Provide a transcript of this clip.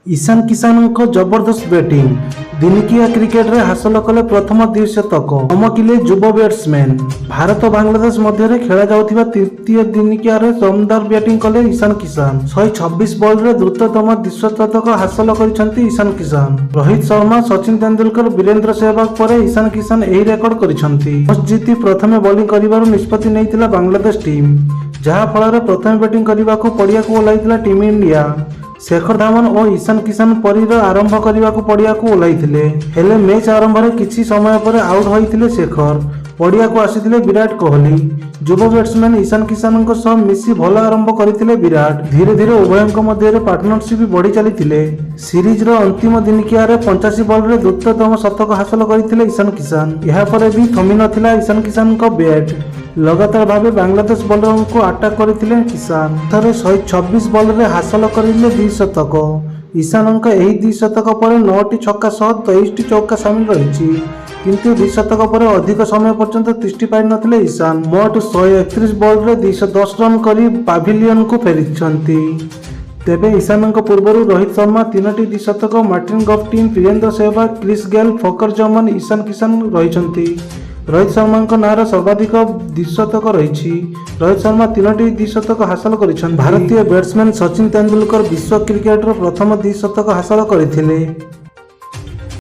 ईशान किसान जबरदस्त batting दिनिकिया cricket रे हासिल कले प्रथम द्विशतक चमकिले युव बैट्समैन। भारत बांग्लादेश मध्य खेला जाउथिबा तृतीय दिनिकिया रे दमदार बैटिंग कले ईशान किसान। 126 बॉल रे द्रुततम द्विशतक हासिल करिसंती ईशान किसान। रोहित शर्मा, सचिन तेंदुलकर, वीरेंद्र सहवाग पर ईशान किसान एही रेकर्ड करिसंती। टॉस जीति प्रथमे बॉलिंग करिबार निष्पत्ति नैतिला बांग्लादेश टीम, जहा फल प्रथमे बैटिंग करने पड़िया को ओह्लैथिला टीम इंडिया। शेखर धवन और ईशान किसान परीर आरंभ करने पड़िया को ओह्लैथिले, हेले मैच आरंभ में किछि समय पर आउट होइथिले शेखर। पड़िया को आसीथिले विराट कोहली। युव बैट्समैन ईशान किसान सह मिसी भल आरंभ करथिले विराट। धीरे धीरे उभयों मध्य पार्टनरशिप बढ़ी चली। सीरीज अंतिम दिनिकिया 85 बॉल रे द्रुततम शतक हासिल करथिले ईशान किसान। यहा पर भी थमी नथिला ईशान किसान को बैट। लगातार भावे बांग्लादेश बॉलर को अटैक करथिले किसान। थरे 126 बॉल रे हासिल करिले द्विशतक। ईशान द्विशतक पर 9टी छक्का सह 23टी चौका सामिल रही, किंतु द्विशतक पर अधिक समय पर्यंत तिष्टि पारि नथिले ईशान। मोट 131 बॉल रे 210 रन करी पाविलियन को फेरिछंती। तेबे ईशान पूर्व रोहित शर्मा 3टी द्विशतक, Martin Guptill, Virender Sehwag, Chris Gayle, Fakhar Zaman, Ishan Kishan रही। रोहित शर्मा नार सर्वाधिक द्विशतक रही। रोहित शर्मा 3टी द्विशतक हासिल कर। भारतीय बैट्समैन सचिन तेंदुलकर विश्व क्रिकेटर प्रथम द्विशतक हासिल करथिले।